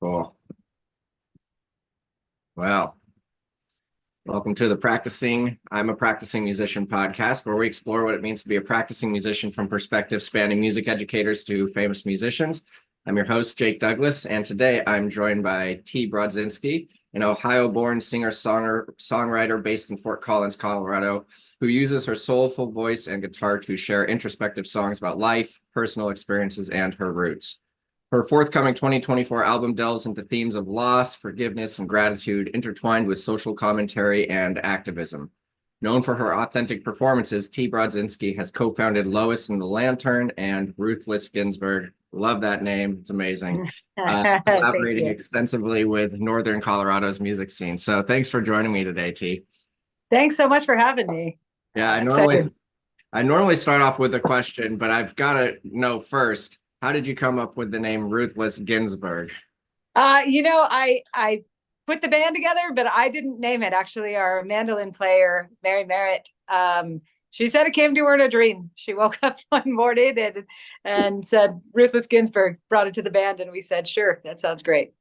Cool. Well, welcome to the I'm a Practicing Musician podcast, where we explore what it means to be a practicing musician from perspectives spanning music educators to famous musicians. I'm your host, Jake Douglas, and today I'm joined by T Brodzinski, an Ohio-born singer-songwriter based in Fort Collins, Colorado, who uses her soulful voice and guitar to share introspective songs about life, personal experiences, and her roots. Her forthcoming 2024 album delves into themes of loss, forgiveness, and gratitude, intertwined with social commentary and activism. Known for her authentic performances, T Brodzinski has co-founded Lois and the Lantern and Ruthless Ginsburg. Love that name. It's amazing. Thank Collaborating you. extensively with Northern Colorado's music scene. So thanks for joining me today, T. Thanks so much for having me. Yeah, Excited. I normally start off with a question, but I've got to know first, how did you come up with the name Ruthless Ginsburg? I put the band together, but I didn't name it. Actually, our mandolin player, Mary Merritt, she said it came to her in a dream. She woke up one morning and said Ruthless Ginsburg, brought it to the band, and we said, sure, that sounds great.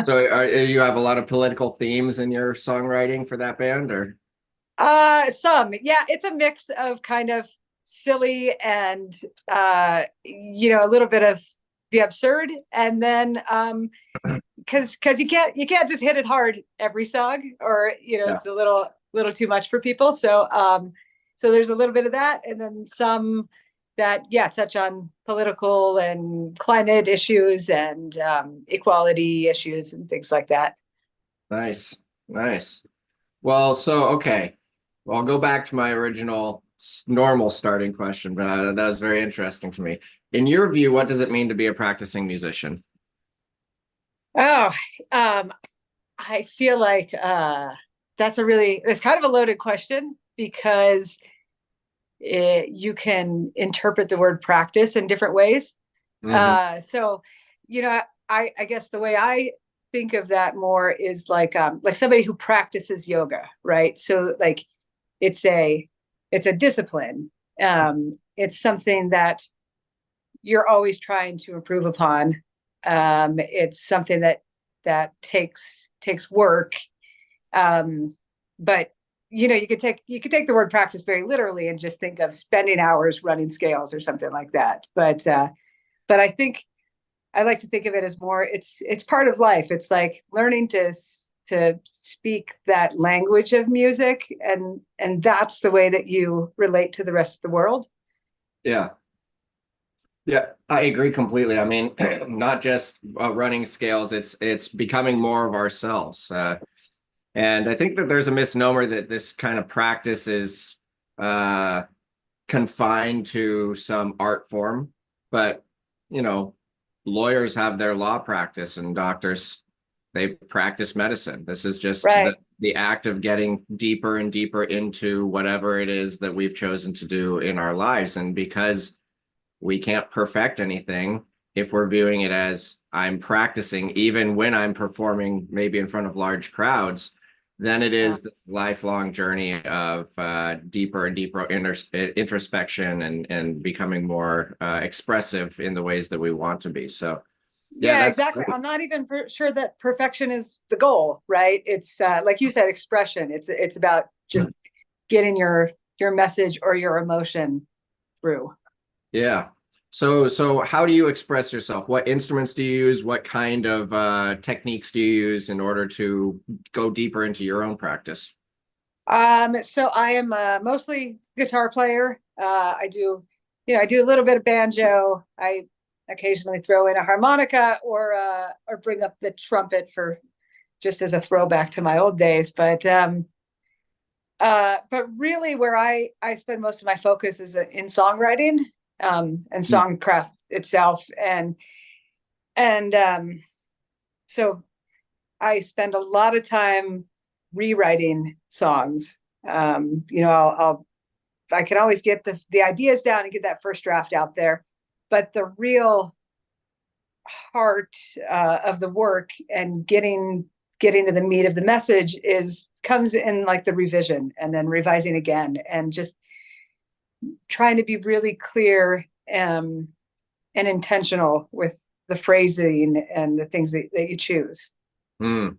So you have a lot of political themes in your songwriting for that band, or? Yeah, it's a mix of kind of silly and a little bit of the absurd, and then because you can't just hit it hard every song, or Yeah, it's a little too much for people. So there's a little bit of that, and then some that touch on political and climate issues and equality issues and things like that. nice, nice. Well, okay. Well, I'll go back to my original normal starting question, but that was very interesting to me. In your view, what does it mean to be a practicing musician? Oh, um, I feel like it's kind of a loaded question because you can interpret the word practice in different ways. Hmm. So, I guess the way I think of that more is like somebody who practices yoga, right? So like it's a it's a discipline. It's something that you're always trying to improve upon. It's something that takes work. But you could take the word practice very literally and just think of spending hours running scales or something like that. But I think I like to think of it as more it's part of life. It's like learning to speak that language of music, and that's the way that you relate to the rest of the world. Yeah. Yeah, I agree completely. I mean, not just running scales, it's becoming more of ourselves. And I think that there's a misnomer that this kind of practice is uh, confined to some art form, but you know, lawyers have their law practice and doctors, they practice medicine. This is just Right. the act of getting deeper and deeper into whatever it is that we've chosen to do in our lives. And because we can't perfect anything, if we're viewing it as I'm practicing, even when I'm performing, maybe in front of large crowds, then it Yeah. is this lifelong journey of deeper and deeper introspection and becoming more expressive in the ways that we want to be. So, yeah, Yeah, that's exactly. great. I'm not even sure that perfection is the goal, right? It's like you said, expression. It's about just getting your message or your emotion through. Yeah. So how do you express yourself? What instruments do you use? What kind of techniques do you use in order to go deeper into your own practice? So I am mostly guitar player. I do a little bit of banjo. I occasionally throw in a harmonica or bring up the trumpet for just as a throwback to my old days. But really, where I spend most of my focus is in songwriting, and songcraft itself, and so I spend a lot of time rewriting songs. I can always get the ideas down and get that first draft out there, but the real heart of the work and getting to the meat of the message is comes in like the revision and then revising again and just trying to be really clear and intentional with the phrasing and the things that you choose. Mm.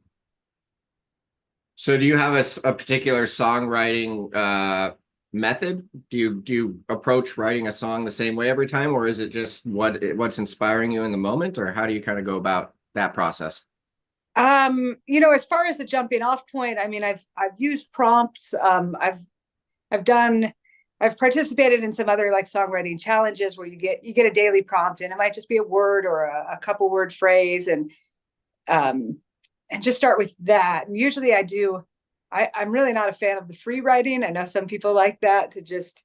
So do you have a particular songwriting method? Do you approach writing a song the same way every time, or is it just what's inspiring you in the moment, or how do you kind of go about that process? As far as the jumping off point, I mean, I've used prompts. I've done I've participated in some other like songwriting challenges where you get a daily prompt, and it might just be a word or a couple word phrase, um and just start with that. And usually I'm really not a fan of the free writing. I know some people like that, to just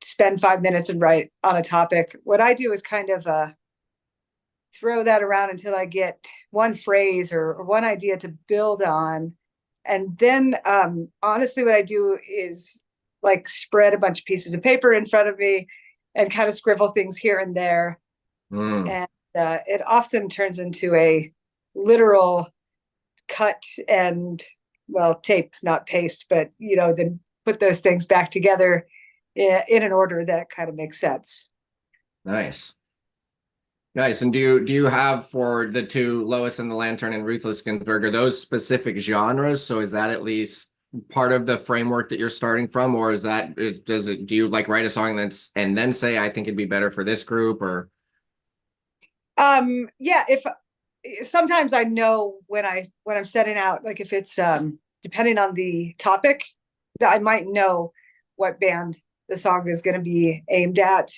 spend 5 minutes and write on a topic. What I do is kind of throw that around until I get one phrase or one idea to build on. And then honestly, what I do is like spread a bunch of pieces of paper in front of me and kind of scribble things here and there. Mm. And it often turns into a literal cut and, well, tape, not paste, but, then put those things back together in an order that kind of makes sense. Nice. Nice. And do you have, for the two, Lois and the Lantern and Ruthless Ginsburg, are those specific genres? So is that at least part of the framework that you're starting from, or is that do you like write a song and then say, I think it'd be better for this group, or? Yeah, if sometimes I know when I'm setting out, like if it's depending on the topic, that I might know what band the song is going to be aimed at.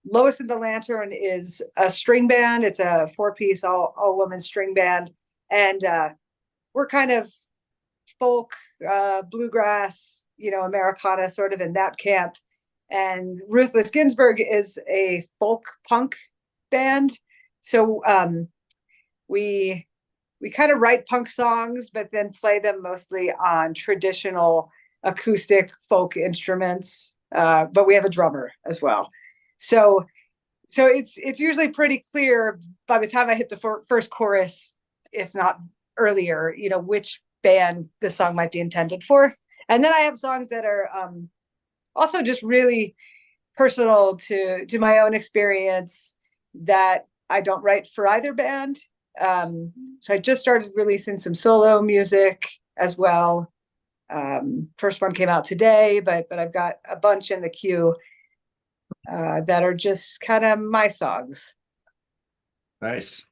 Lois and the Lantern is a string band. It's a 4-piece all woman string band, and we're kind of folk, bluegrass, Americana, sort of in that camp. And Ruthless Ginsburg is a folk punk band. So we kind of write punk songs, but then play them mostly on traditional acoustic folk instruments. But we have a drummer as well. So it's usually pretty clear by the time I hit the first chorus, if not earlier, which band the song might be intended for. And then I have songs that are also just really personal to my own experience, that I don't write for either band. So I just started releasing some solo music as well. First one came out today, but I've got a bunch in the queue that are just kind of my songs. Nice.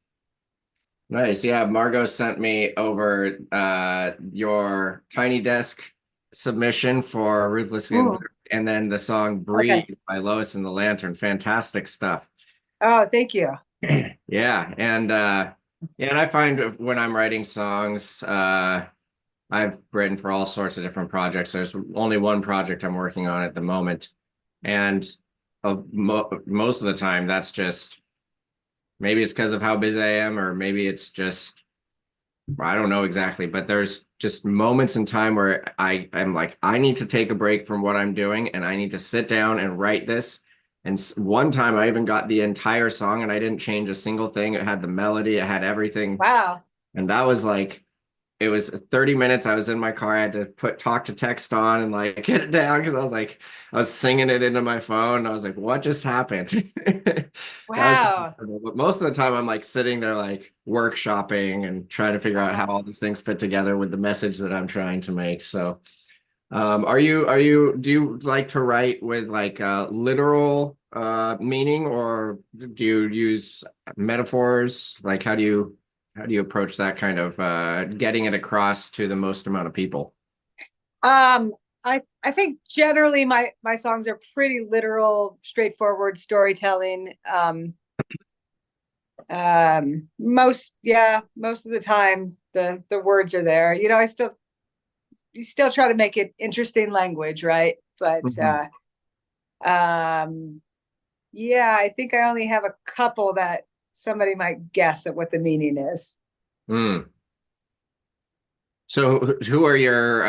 Nice. Yeah, Margot sent me over your Tiny Desk submission for Ruthless Mm, Ginsburg, and then the song Breathe okay. by Lois and the Lantern. Fantastic stuff. Oh, thank you. Yeah, and I find when I'm writing songs, I've written for all sorts of different projects. There's only one project I'm working on at the moment, and most of the time that's just, maybe it's because of how busy I am, or maybe it's just, I don't know exactly, but there's just moments in time where I'm like, I need to take a break from what I'm doing and I need to sit down and write this. And one time I even got the entire song and I didn't change a single thing. It had the melody, it had everything. Wow. And that was like, it was 30 minutes. I was in my car. I had to put talk to text on and like get it down, because I was singing it into my phone. I was like, what just happened? That was pretty Wow. incredible. But most of the time I'm like sitting there like workshopping and trying to figure out how all these things fit together with the message that I'm trying to make. So do you like to write with like literal meaning, or do you use metaphors? Like how do you approach that kind of getting it across to the most amount of people? Um, I think generally my songs are pretty literal, straightforward storytelling. Most of the time the words are there. You still try to make it interesting language, right? But Mhm. yeah, I think I only have a couple that somebody might guess at what the meaning is. Mm. So who are your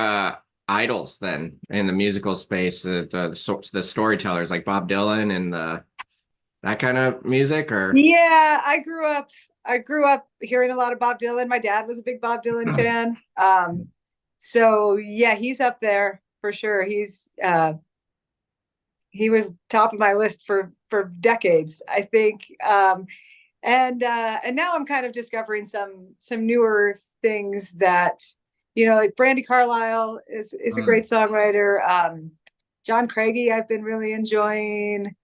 idols then in the musical space? The storytellers like Bob Dylan and that kind of music, or? Yeah, I grew up hearing a lot of Bob Dylan. My dad was a big Bob Dylan fan. So yeah, he's up there for sure. He was top of my list for decades, I think. And now I'm kind of discovering some newer things that, like Brandy Carlisle is a great songwriter. John Craigie I've been really enjoying.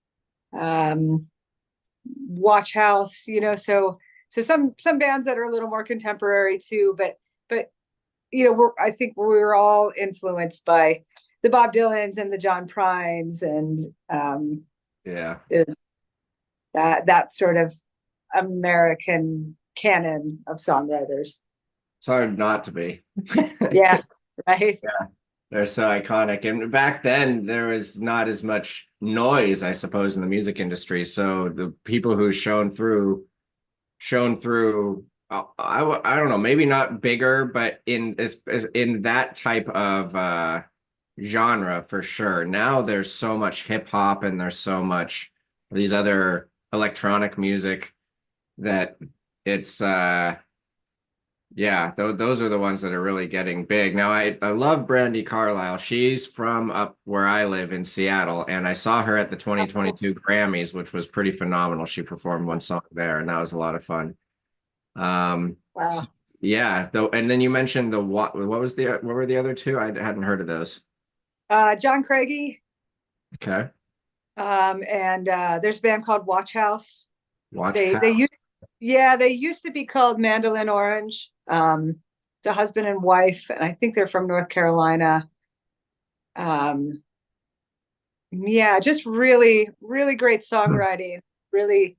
Watch House, so some bands that are a little more contemporary too, but I think we're all influenced by the Bob Dylans and the John Prines, and Yeah. there's that sort of American canon of songwriters. It's hard not to be. Yeah, right. Yeah, they're so iconic. And back then, there was not as much noise, I suppose, in the music industry. So the people who shone through. I don't know, maybe not bigger, but in that type of genre for sure. Now there's so much hip hop and there's so much these other electronic music that it's yeah, those are the ones that are really getting big. Now, I love Brandy Carlisle. She's from up where I live in Seattle, and I saw her at the 2022 Grammys, which was pretty phenomenal. She performed one song there, and that was a lot of fun. Wow. Yeah, though, and then you mentioned what were the other two? I hadn't heard of those. John Craigie, Okay. and there's a band called Watch House. Watch They used to be called Mandolin Orange. The husband and wife, and I think they're from North Carolina. Yeah, just really, really great songwriting, really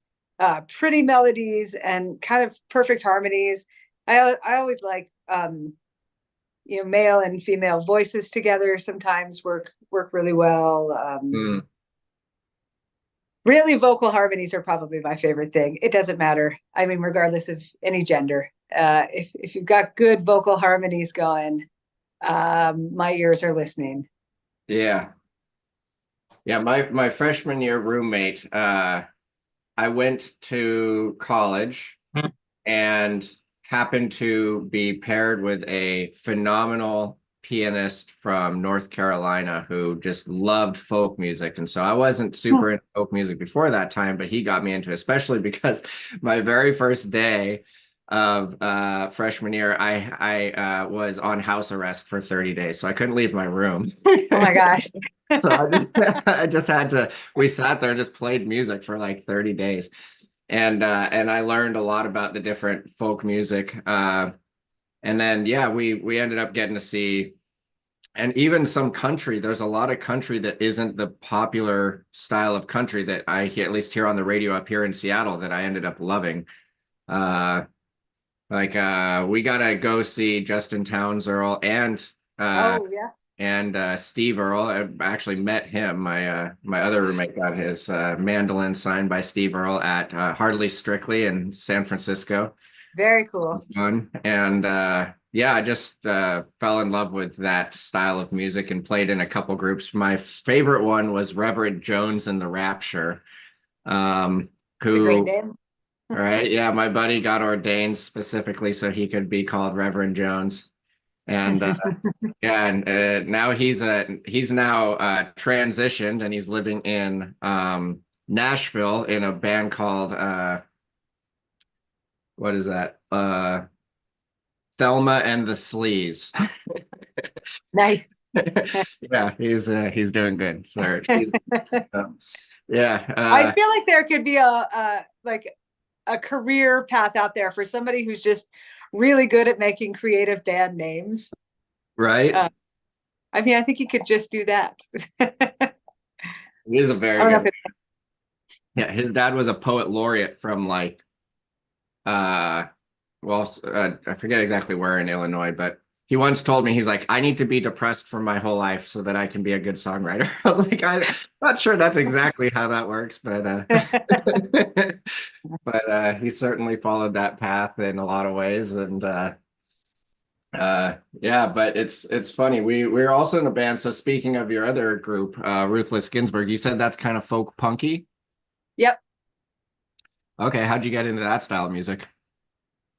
pretty melodies and kind of perfect harmonies. I always like male and female voices together sometimes work really well. Really, vocal harmonies are probably my favorite thing. It doesn't matter. I mean, regardless of any gender, if you've got good vocal harmonies going, my ears are listening. Yeah. Yeah, my freshman year roommate, I went to college and happened to be paired with a phenomenal pianist from North Carolina who just loved folk music. And so I wasn't super into folk music before that time, but he got me into it, especially because my very first day of freshman year, I was on house arrest for 30 days. So I couldn't leave my room. Oh my gosh. So I just had to, we sat there and just played music for like 30 days. And I learned a lot about the different folk music. And then, yeah, we ended up getting to see, and even some country. There's a lot of country that isn't the popular style of country that I at least hear on the radio up here in Seattle that I ended up loving. We gotta go see Justin Townes Earl and Oh yeah. Steve Earle. I actually met him. My other roommate got his mandolin signed by Steve Earle at Hardly Strictly in San Francisco. Very cool. Fun. And yeah, I just fell in love with that style of music and played in a couple groups. My favorite one was Reverend Jones and the Rapture, It's a great who, name. right? Yeah, my buddy got ordained specifically so he could be called Reverend Jones. And yeah, and now he's now transitioned and he's living in Nashville in a band called what is that? Thelma and the Sleaze. Nice. Yeah, he's doing good. So yeah. I feel like there could be a career path out there for somebody who's just really good at making creative band names. Right. I mean, I think you could just do that. He is a very good. Yeah, his dad was a poet laureate from I forget exactly where in Illinois, but he once told me, he's like, I need to be depressed for my whole life so that I can be a good songwriter. I was like, I'm not sure that's exactly how that works, but but he certainly followed that path in a lot of ways. And yeah, but it's funny. We're also in a band. So speaking of your other group, Ruthless Ginsburg, you said that's kind of folk punky. Yep. Okay, how'd you get into that style of music?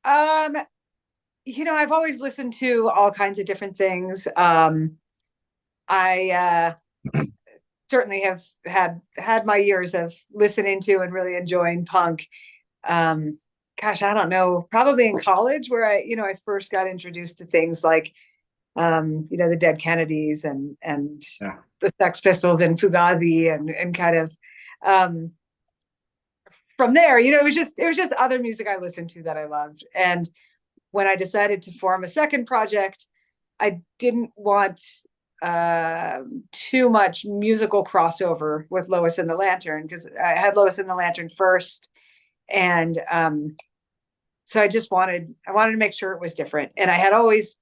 I've always listened to all kinds of different things. I certainly have had my years of listening to and really enjoying punk. gosh, I don't know, probably in college where I first got introduced to things like, the Dead Kennedys and Yeah. the Sex Pistols and Fugazi and kind of, um, from there, it was just other music I listened to that I loved. And when I decided to form a second project, I didn't want too much musical crossover with Lois and the Lantern, because I had Lois and the Lantern first, and so I wanted to make sure it was different. And I had always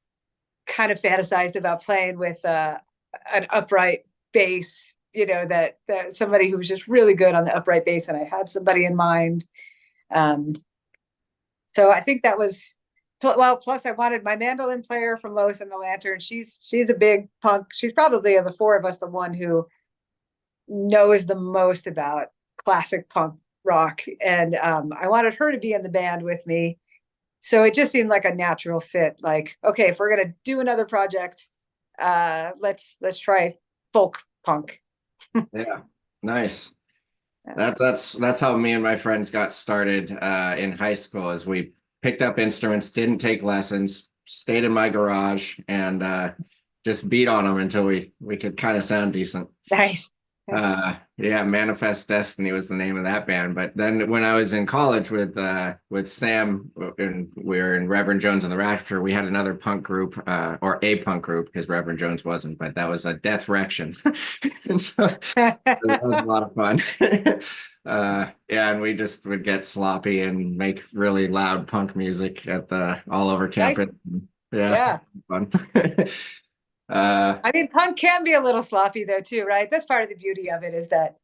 kind of fantasized about playing with an upright bass, that somebody who was just really good on the upright bass, and I had somebody in mind. Um, so I think that was, well, plus I wanted my mandolin player from Lois and the Lantern. She's a big punk. She's probably, of the four of us, the one who knows the most about classic punk rock. And I wanted her to be in the band with me. So it just seemed like a natural fit. Like, okay, if we're gonna do another project, let's try folk punk. Yeah. Nice. That's how me and my friends got started in high school, as we picked up instruments, didn't take lessons, stayed in my garage, and just beat on them until we could kind of sound decent. Nice. Yeah, Manifest Destiny was the name of that band. But then when I was in college with Sam, and we were in Reverend Jones and the Rapture, we had another punk group, or a punk group, because Reverend Jones wasn't, but that was a Death Rection. And so that was a lot of fun. Yeah, and we just would get sloppy and make really loud punk music at the all over Nice. campus. Yeah, Yeah. fun. I mean, punk can be a little sloppy though, too, right? That's part of the beauty of it, is that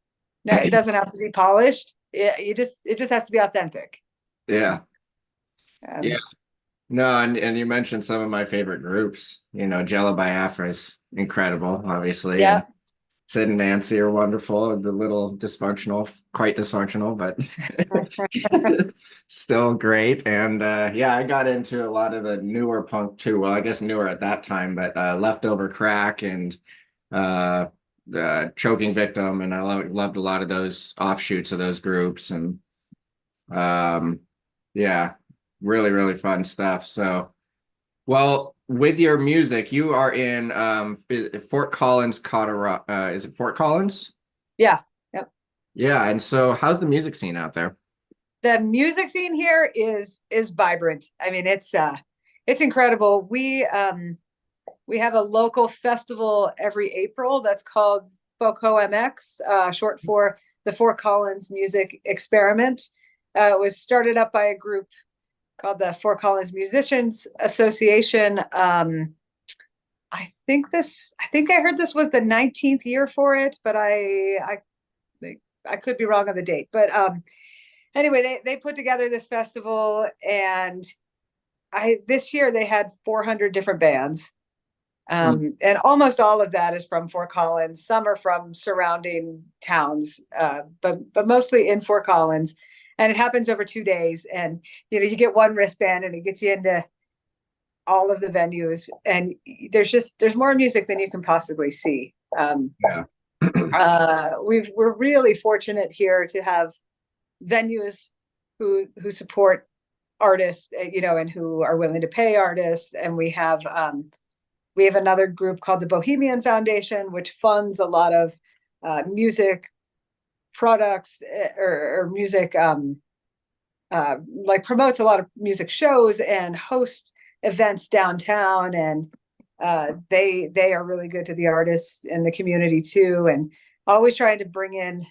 no, it doesn't have to be polished. It just has to be authentic. Yeah. Yeah. Um, No, and you mentioned some of my favorite groups. Jello Biafra is incredible, obviously, and yeah. Sid and Nancy are wonderful. The little dysfunctional, quite dysfunctional, but still great. And yeah, I got into a lot of the newer punk too. Well, I guess newer at that time, but Leftover Crack and uh, Choking Victim, and I loved a lot of those offshoots of those groups, and um, yeah, really, really fun stuff. So. Well, with your music, you are in Fort Collins, Colorado. Is it Fort Collins? Yeah. Yep. Yeah, and so how's the music scene out there? The music scene here is vibrant. I mean, it's incredible. We have a local festival every April that's called FOCO MX, short for the Fort Collins Music Experiment. It was started up by a group called the Fort Collins Musicians Association. I think I heard this was the 19th year for it, but I could be wrong on the date. But anyway, they put together this festival, and this year they had 400 different bands. Mm. And almost all of that is from Fort Collins. Some are from surrounding towns, but mostly in Fort Collins. And it happens over 2 days. And you get one wristband, and it gets you into all of the venues. And there's more music than you can possibly see. Yeah. We're really fortunate here to have venues who support artists, and who are willing to pay artists. And we have another group called the Bohemian Foundation, which funds a lot of music products, or music, like promotes a lot of music shows and hosts events downtown. And they are really good to the artists and the community too, and always trying to bring in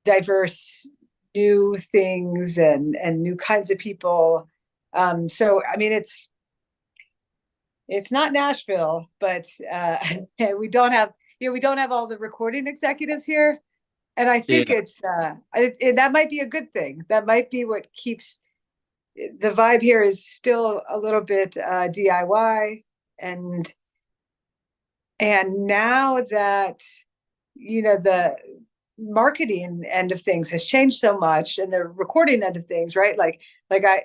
diverse new things and new kinds of people. So I mean, it's not Nashville, but we don't have all the recording executives here, and I think Yeah. that might be a good thing. That might be what keeps the vibe here is still a little bit DIY, and now that the marketing end of things has changed so much, and the recording end of things, right? Like I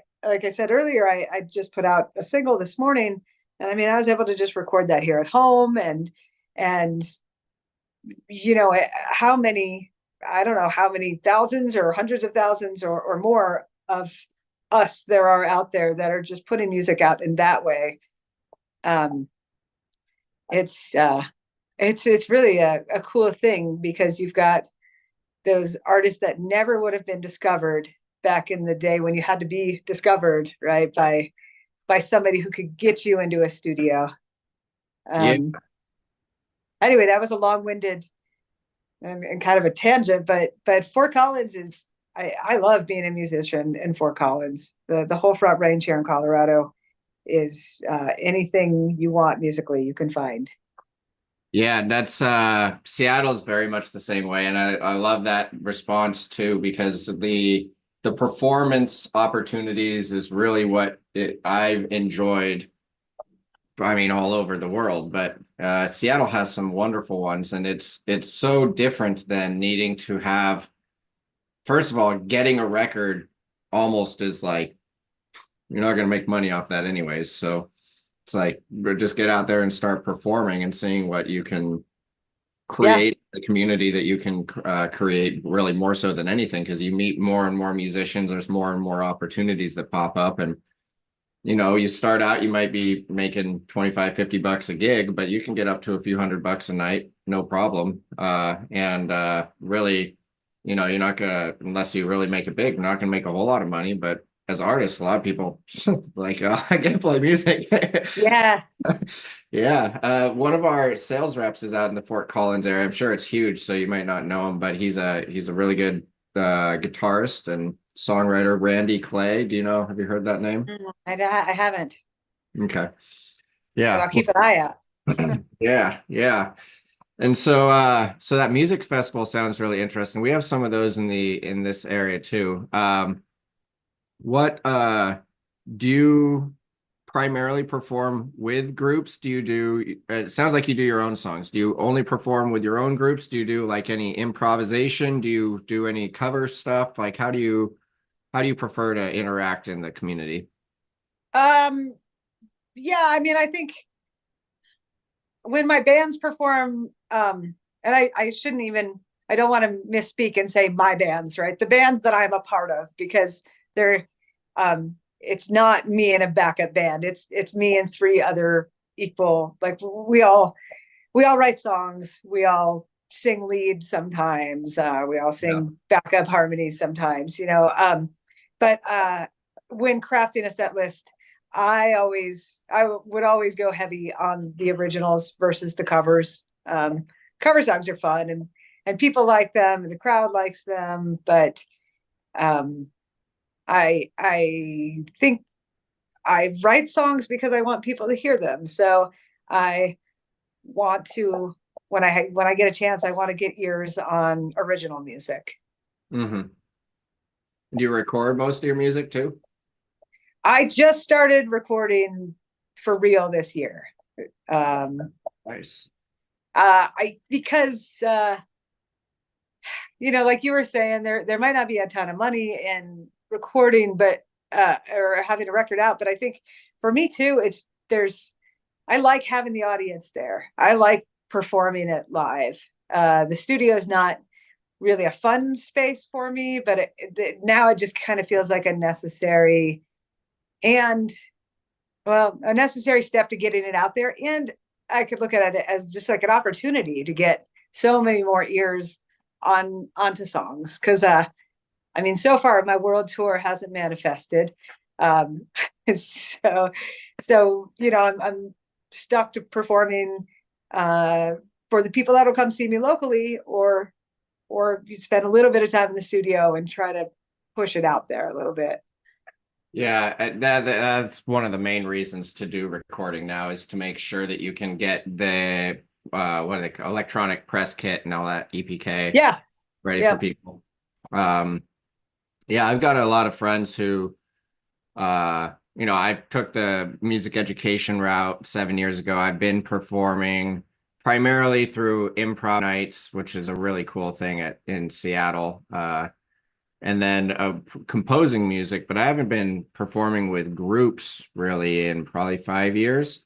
said earlier, I just put out a single this morning. And I mean, I was able to just record that here at home, and how many, I don't know how many thousands or hundreds of thousands or more of us there are out there that are just putting music out in that way. Um, it's really a cool thing, because you've got those artists that never would have been discovered back in the day when you had to be discovered, right, by somebody who could get you into a studio. Yeah. Anyway, that was a long-winded and kind of a tangent, but Fort Collins is, I love being a musician in Fort Collins. The whole Front Range here in Colorado is anything you want musically, you can find. Yeah, that's Seattle's very much the same way. And I love that response too, because the performance opportunities is really what I've enjoyed. I mean, all over the world, but Seattle has some wonderful ones, and it's so different than needing to have, first of all, getting a record almost is like you're not going to make money off that anyways. So it's like just get out there and start performing and seeing what you can Yeah, create, a community that you can create, really more so than anything, because you meet more and more musicians. There's more and more opportunities that pop up, and you start out, you might be making 25, $50 a gig, but you can get up to a few $100 a night, no problem. And really, you're not gonna, unless you really make it big, you're not gonna make a whole lot of money. But as artists, a lot of people like, I can play music. yeah. Yeah. One of our sales reps is out in the Fort Collins area. I'm sure it's huge, so you might not know him, but he's a really good guitarist and songwriter. Randy Clay. Have you heard that name? I haven't, Okay. but Yeah. I'll keep an eye out. Yeah. Yeah. And so that music festival sounds really interesting. We have some of those in this area too. What do you primarily perform with groups? It sounds like you do your own songs. Do you only perform with your own groups? Do you do like any improvisation? Do you do any cover stuff? Like how do you prefer to interact in the community? Um, yeah, I mean, I think when my bands perform, and I shouldn't even, I don't want to misspeak and say my bands, right? The bands that I'm a part of, because they're, it's not me and a backup band. It's me and three other equal, like we all write songs. We all sing lead sometimes. We all Yeah. sing backup harmonies sometimes, but when crafting a set list, I would always go heavy on the originals versus the covers. Cover songs are fun, and people like them, and the crowd likes them, but um, I think I write songs because I want people to hear them. So I want to, when I get a chance, I want to get ears on original music. Mm-hmm. Do you record most of your music too? I just started recording for real this year. Um, Nice. I because like you were saying, there might not be a ton of money in recording, but or having a record out. But I think for me too, I like having the audience there. I like performing it live. The studio is not really a fun space for me, but now it just kind of feels like a necessary and a necessary step to getting it out there. And I could look at it as just like an opportunity to get so many more ears onto songs. Because I mean, so far my world tour hasn't manifested. Um, so I'm stuck to performing for the people that'll come see me locally, or you spend a little bit of time in the studio and try to push it out there a little bit. Yeah, that's one of the main reasons to do recording now, is to make sure that you can get the what are they call, electronic press kit and all that EPK Yeah, ready yeah. for people. Yeah, I've got a lot of friends who I took the music education route 7 years ago. I've been performing primarily through improv nights, which is a really cool thing in Seattle. And then composing music, but I haven't been performing with groups really in probably 5 years.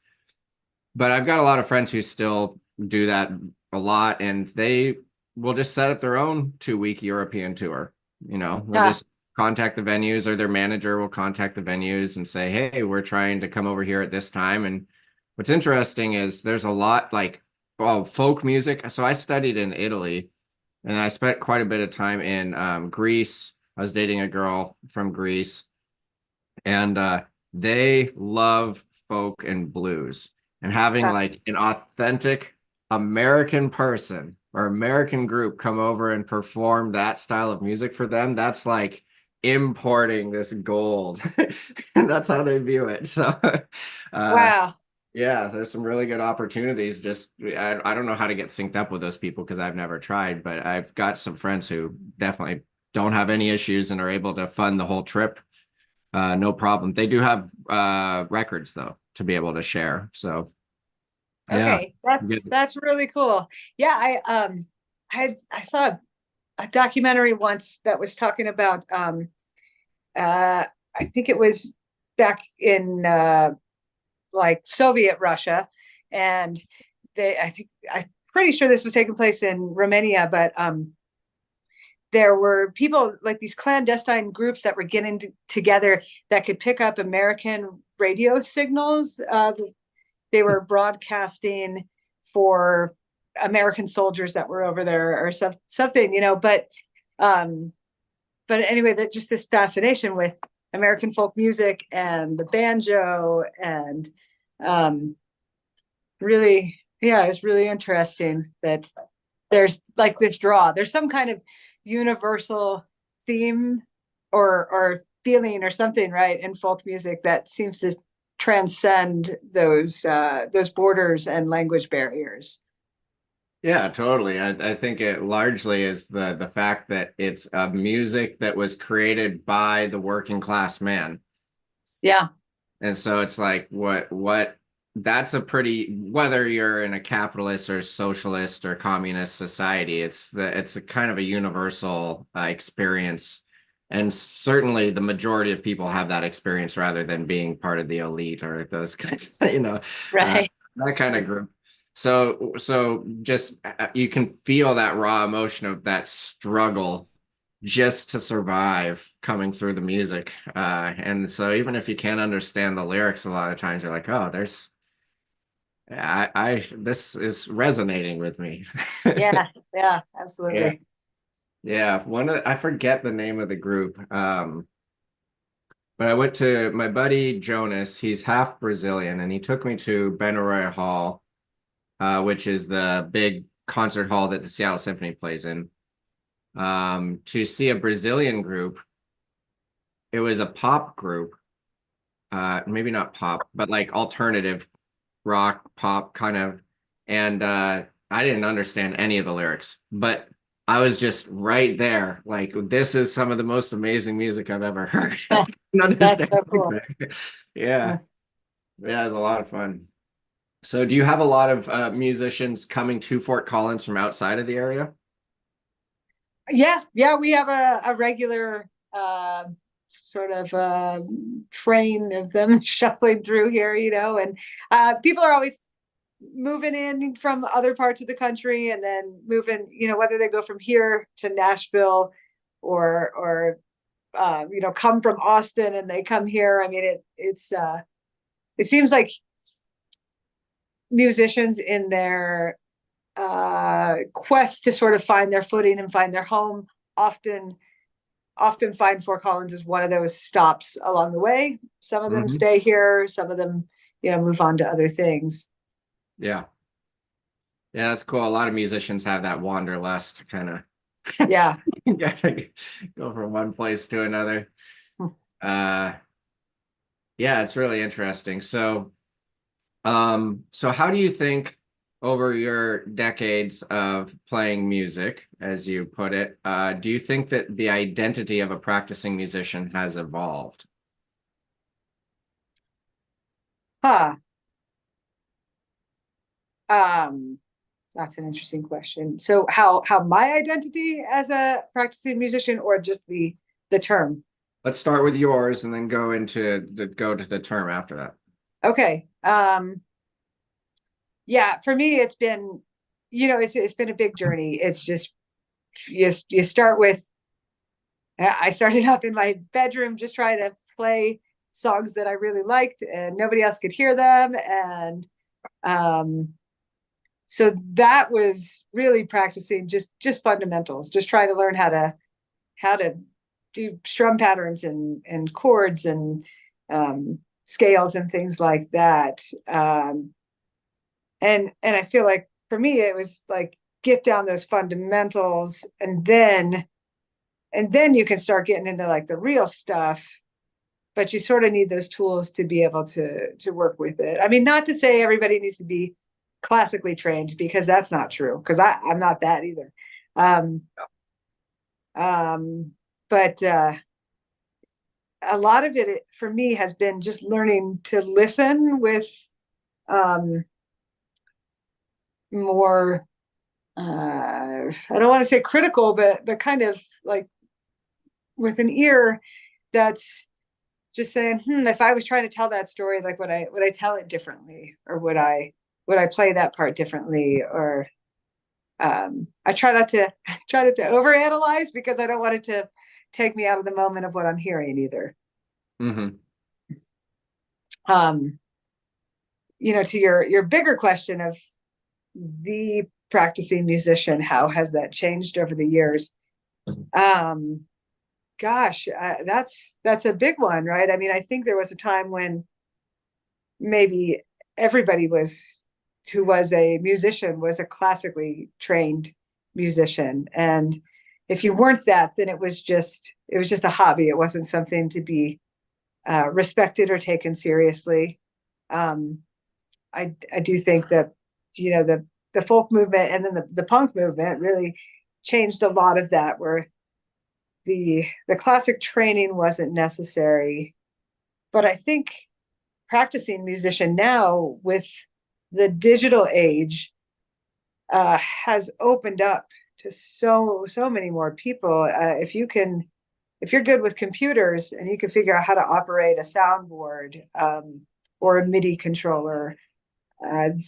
But I've got a lot of friends who still do that a lot, and they will just set up their own 2-week European tour. They'll Ah, just contact the venues, or their manager will contact the venues and say, hey, we're trying to come over here at this time. And what's interesting is there's a lot like, well, folk music. So I studied in Italy, and I spent quite a bit of time in Greece. I was dating a girl from Greece, and they love folk and blues. And having like an authentic American person or American group come over and perform that style of music for them, that's like importing this gold. And that's how they view it. So Wow. yeah, there's some really good opportunities. Just I don't know how to get synced up with those people because I've never tried, but I've got some friends who definitely don't have any issues and are able to fund the whole trip. No problem. They do have records though to be able to share. So yeah. Okay, that's really cool. Yeah, I saw a documentary once that was talking about I think it was back in like Soviet Russia, and I'm pretty sure this was taking place in Romania, but there were people like these clandestine groups that were getting together that could pick up American radio signals. They were broadcasting for American soldiers that were over there or something, um, but anyway, that just this fascination with American folk music and the banjo and um, really, yeah, it's really interesting that there's like this draw. There's some kind of universal theme or feeling or something, right, in folk music that seems to transcend those borders and language barriers. Yeah, totally. I think it largely is the fact that it's a music that was created by the working class man. Yeah. And so it's like what that's a pretty, whether you're in a capitalist or socialist or communist society, it's a kind of a universal experience. And certainly the majority of people have that experience rather than being part of the elite or those kinds, Right. that kind of group. So just you can feel that raw emotion of that struggle just to survive coming through the music. And so even if you can't understand the lyrics, a lot of times you're like, oh, this is resonating with me. Yeah. Yeah. Yeah. Absolutely. Yeah. I forget the name of the group. But I went to my buddy Jonas, he's half Brazilian, and he took me to Benaroya Hall, which is the big concert hall that the Seattle Symphony plays in, to see a Brazilian group. It was a pop group, maybe not pop, but like alternative rock, pop kind of. And I didn't understand any of the lyrics, but I was just right there. Like, this is some of the most amazing music I've ever heard. I can That's understand so cool. everything. Yeah. Yeah, it was a lot of fun. So, do you have a lot of musicians coming to Fort Collins from outside of the area? Yeah, yeah, we have a regular sort of train of them shuffling through here, and people are always moving in from other parts of the country and then moving, whether they go from here to Nashville or come from Austin and they come here. I mean, it seems like musicians in their quest to sort of find their footing and find their home often find Fort Collins as one of those stops along the way. Some of them Hmm. stay here, some of them move on to other things. Yeah. Yeah, that's cool. A lot of musicians have that wanderlust kind of. Yeah. Yeah, go from one place to another. Uh, yeah, it's really interesting. So how do you think over your decades of playing music, as you put it, do you think that the identity of a practicing musician has evolved? Huh. um that's an interesting question. So how my identity as a practicing musician or just the term? Let's start with yours and then go to the term after that. Okay. Yeah, for me it's been, it's been a big journey. It's just you start with I started up in my bedroom just trying to play songs that I really liked, and nobody else could hear them. And so that was really practicing just fundamentals, just trying to learn how to do strum patterns and chords and scales and things like that. And I feel like for me it was like get down those fundamentals, and then you can start getting into like the real stuff, but you sort of need those tools to be able to work with it. I mean, not to say everybody needs to be classically trained, because that's not true, because I'm not that either. But a lot of it for me has been just learning to listen with more I don't want to say critical, but kind of like with an ear that's just saying, if I was trying to tell that story, like would I tell it differently, or would I play that part differently? Or I try not to overanalyze, because I don't want it to take me out of the moment of what I'm hearing either. Mm-hmm. To your bigger question of the practicing musician, how has that changed over the years? Gosh, that's a big one, right? I mean, I think there was a time when maybe everybody who was a musician was a classically trained musician, and if you weren't that, then it was just a hobby. It wasn't something to be respected or taken seriously. I do think that the folk movement and then the punk movement really changed a lot of that, where the classic training wasn't necessary. But I think practicing musician now with the digital age has opened up to so many more people. If you're good with computers and you can figure out how to operate a soundboard or a MIDI controller,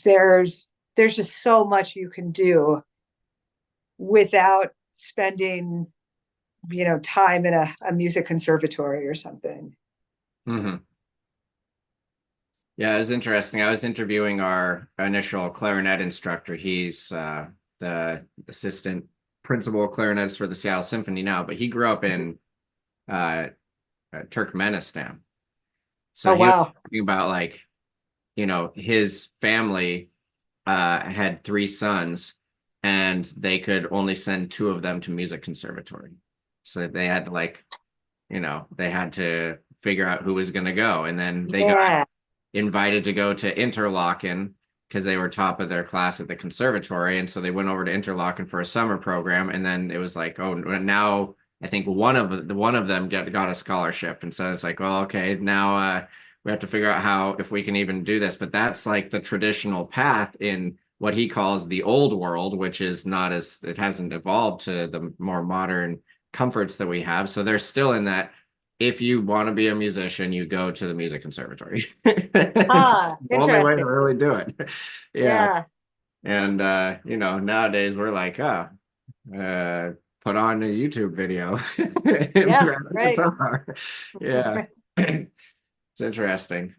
there's just so much you can do without spending time in a music conservatory or something. Mm-hmm. Yeah, it was interesting. I was interviewing our initial clarinet instructor. He's the assistant principal clarinetist for the Seattle Symphony now, but he grew up in Turkmenistan. So Oh, he was wow. talking about, like, his family had 3 sons, and they could only send 2 of them to music conservatory. So they had to, like, they had to figure out who was going to go. And then they got invited to go to Interlaken because they were top of their class at the conservatory. And so they went over to Interlaken for a summer program. And then it was like, oh, now I think one of them got a scholarship. And so it's like, well, okay, now we have to figure out if we can even do this. But that's like the traditional path in what he calls the old world, which is not it hasn't evolved to the more modern comforts that we have. So they're still in that, if you want to be a musician, you go to the music conservatory. The only way to really do it. Yeah. And nowadays we're like, put on a YouTube video. Yeah, right. Yeah. It's interesting.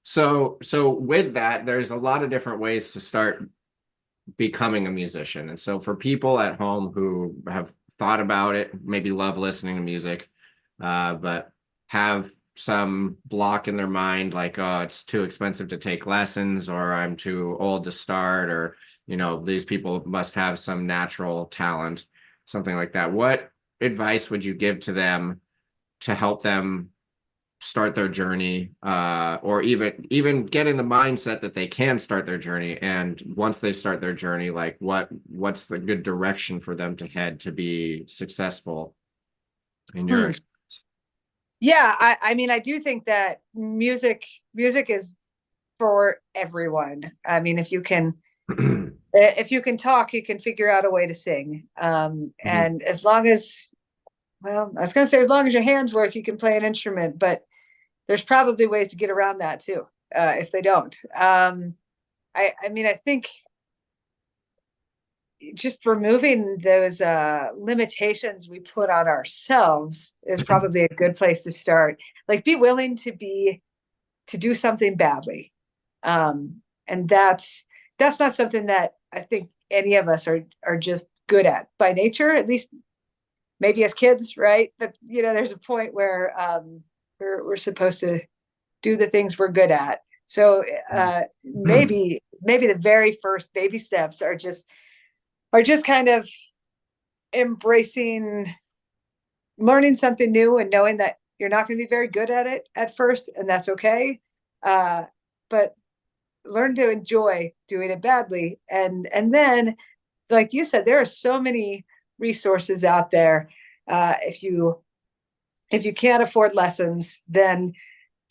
So with that, there's a lot of different ways to start becoming a musician. And so for people at home who have thought about it, maybe love listening to music, but have some block in their mind, like, oh, it's too expensive to take lessons, or I'm too old to start, or these people must have some natural talent, something like that. What advice would you give to them to help them start their journey, or even get in the mindset that they can start their journey? And once they start their journey, like what's the good direction for them to head to be successful in your experience? Yeah, I mean, I do think that music is for everyone. I mean, if you can talk, you can figure out a way to sing. And as long as, well, I was going to say, as long as your hands work, you can play an instrument, but there's probably ways to get around that too, if they don't. I mean, I think just removing those limitations we put on ourselves is probably a good place to start. Like, be willing to do something badly. And that's not something that I think any of us are just good at by nature, at least maybe as kids, right? But there's a point where we're supposed to do the things we're good at. So maybe the very first baby steps are just kind of embracing learning something new and knowing that you're not going to be very good at it at first, and that's okay. But learn to enjoy doing it badly, and then, like you said, there are so many resources out there. If you can't afford lessons, then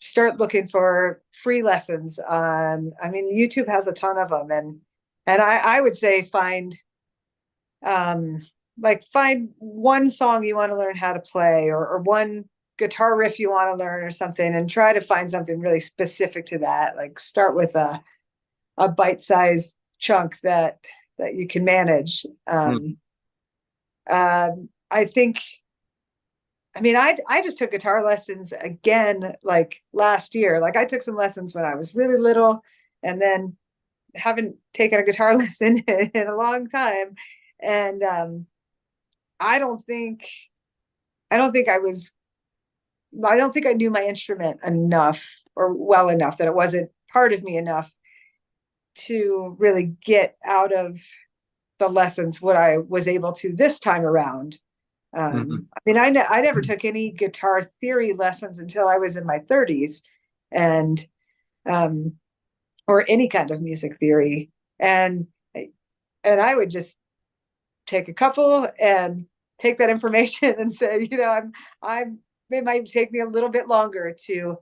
start looking for free lessons on. I mean, YouTube has a ton of them, and I would say find find one song you want to learn how to play, or one guitar riff you want to learn or something, and try to find something really specific to that. Like, start with a bite-sized chunk that you can manage. I think, I mean, I just took guitar lessons again, like last year. Like, I took some lessons when I was really little, and then haven't taken a guitar lesson in a long time. And I don't think I knew my instrument enough or well enough, that it wasn't part of me enough to really get out of the lessons what I was able to this time around. I mean, I never took any guitar theory lessons until I was in my 30s, and or any kind of music theory, and I would just take a couple and take that information and say, it might take me a little bit longer to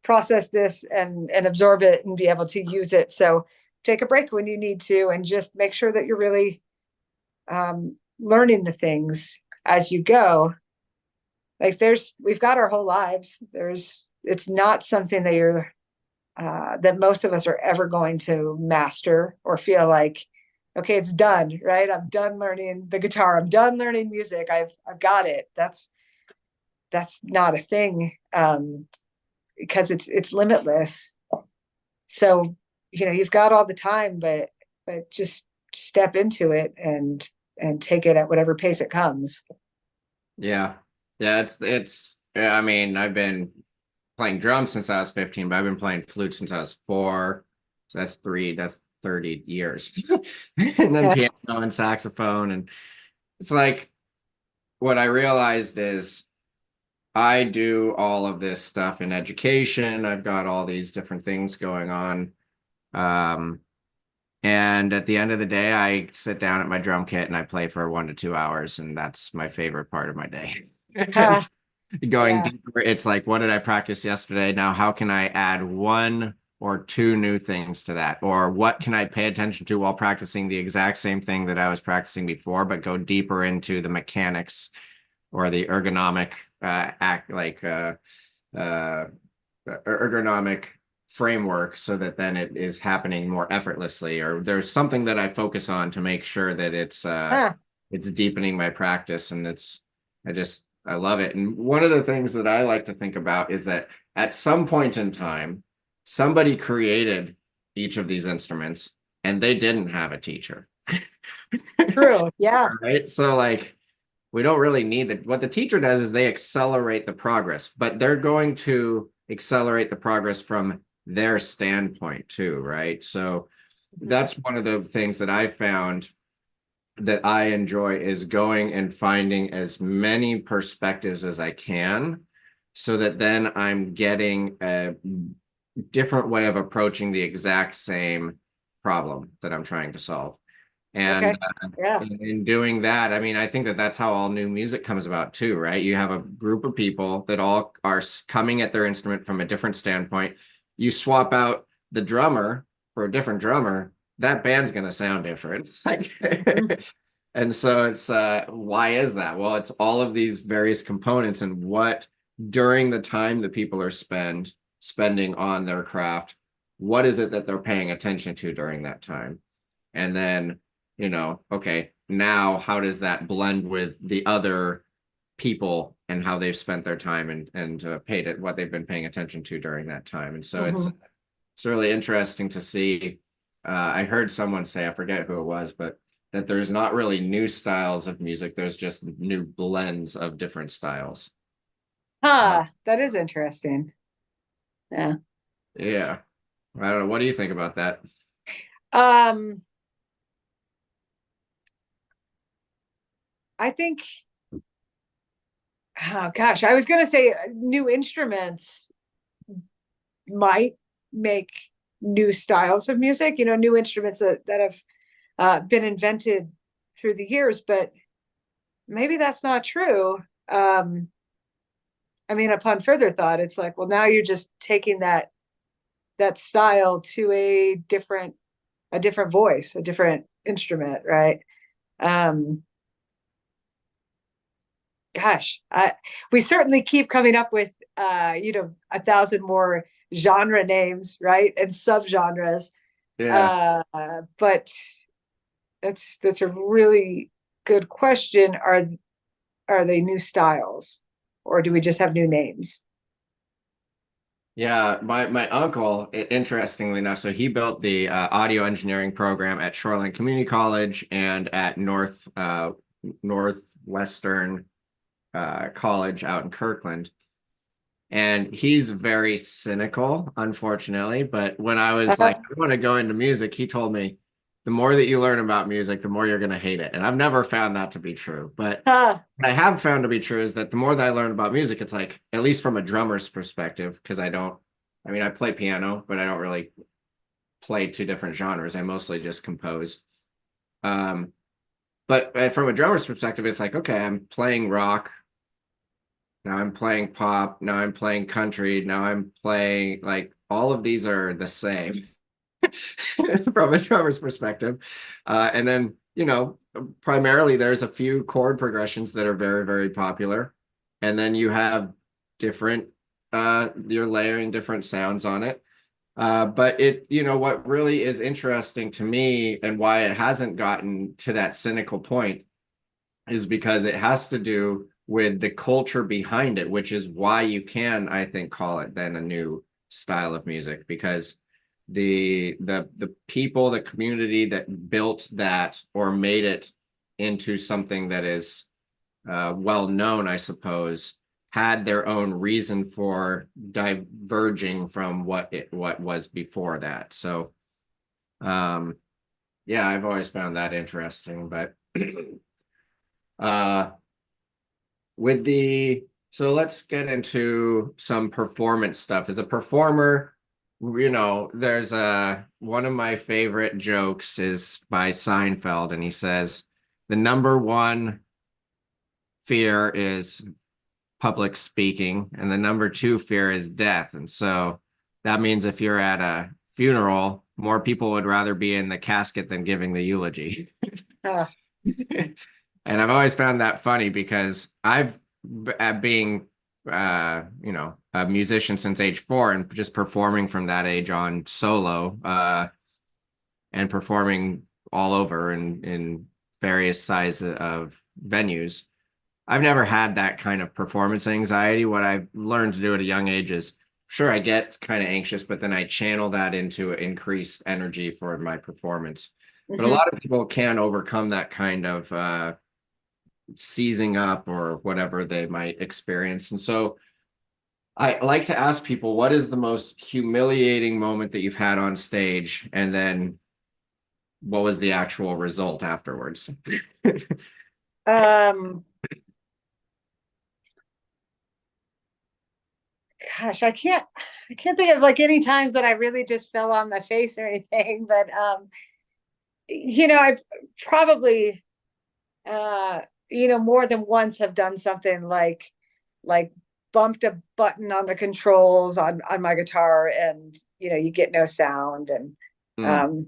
process this and absorb it and be able to use it. So take a break when you need to, and just make sure that you're really learning the things as you go. Like, we've got our whole lives. It's not something that that most of us are ever going to master or feel like, okay, it's done, right? I'm done learning the guitar. I'm done learning music. I've got it. That's not a thing, because it's limitless. So, you've got all the time, but just step into it and take it at whatever pace it comes. Yeah. I mean, I've been playing drums since I was 15, but I've been playing flute since I was 4. So that's 30 years. And then Yeah. piano and saxophone. And it's like, what I realized is I do all of this stuff in education. I've got all these different things going on. And at the end of the day, I sit down at my drum kit and I play for 1 to 2 hours, and that's my favorite part of my day. Going Yeah. deeper, it's like, what did I practice yesterday? Now, how can I add 1 or 2 new things to that? Or what can I pay attention to while practicing the exact same thing that I was practicing before, but go deeper into the mechanics or the ergonomic ergonomic framework, so that then it is happening more effortlessly, or there's something that I focus on to make sure that it's deepening my practice. And I love it. And one of the things that I like to think about is that at some point in time, somebody created each of these instruments and they didn't have a teacher. True. Yeah. Right. So, like, we don't really need that. What the teacher does is they accelerate the progress, but they're going to accelerate the progress from their standpoint too, right? So that's one of the things that I found that I enjoy, is going and finding as many perspectives as I can, so that then I'm getting a different way of approaching the exact same problem that I'm trying to solve. And Okay. Yeah. in doing that, I mean, I think that that's how all new music comes about too, right? You have a group of people that all are coming at their instrument from a different standpoint. You swap out the drummer for a different drummer, that band's going to sound different. And so it's why is that? Well, it's all of these various components, and what, during the time that people are spending on their craft, what is it that they're paying attention to during that time? And then, okay, now how does that blend with the other people and how they've spent their time and paid it, what they've been paying attention to during that time. And so it's really interesting to see. I heard someone say, I forget who it was, but that there's not really new styles of music. There's just new blends of different styles. That is interesting. Yeah. Yeah. I don't know. What do you think about that? Um, I think, oh gosh, I was going to say new instruments might make new styles of music, new instruments that have been invented through the years, but maybe that's not true. I mean, upon further thought, it's like, well, now you're just taking that style to a different voice, a different instrument, right? Um, gosh, we certainly keep coming up with 1,000 more genre names, right, and subgenres. Yeah. But that's a really good question. Are they new styles, or do we just have new names? Yeah, my uncle, interestingly enough, so he built the audio engineering program at Shoreline Community College and at Northwestern College out in Kirkland. And he's very cynical, unfortunately. But when I was Uh, like, I want to go into music, he told me the more that you learn about music, the more you're going to hate it. And I've never found that to be true. But huh, what I have found to be true is that the more that I learn about music, it's like, at least from a drummer's perspective, because I mean, I play piano, but I don't really play two different genres. I mostly just compose. Um, but from a drummer's perspective, it's like, okay, I'm playing rock. Now I'm playing pop. Now I'm playing country. Now I'm playing like all of these are the same from a drummer's perspective. And then, primarily there's a few chord progressions that are very, very popular. And then you have different, you're layering different sounds on it. But what really is interesting to me and why it hasn't gotten to that cynical point is because it has to do with the culture behind it, which is why you can, I think, call it then a new style of music, because the people, the community that built that or made it into something that is well known, I suppose, had their own reason for diverging from what was before that. So yeah, I've always found that interesting. But uh with the so let's get into some performance stuff. As a performer, there's one of my favorite jokes is by Seinfeld, and he says the number one fear is public speaking, and the number two fear is death. And so that means if you're at a funeral, more people would rather be in the casket than giving the eulogy. uh, And I've always found that funny because being, a musician since age 4 and just performing from that age on solo, and performing all over in various sizes of venues. I've never had that kind of performance anxiety. What I've learned to do at a young age is, sure, I get kind of anxious, but then I channel that into increased energy for my performance. But a mhm. lot of people can overcome that kind of seizing up or whatever they might experience. And so I like to ask people, what is the most humiliating moment that you've had on stage? And then what was the actual result afterwards? um, Gosh, I can't think of like any times that I really just fell on my face or anything, but I probably uh more than once have done something like bumped a button on the controls on my guitar, and you get no sound. And Mm, um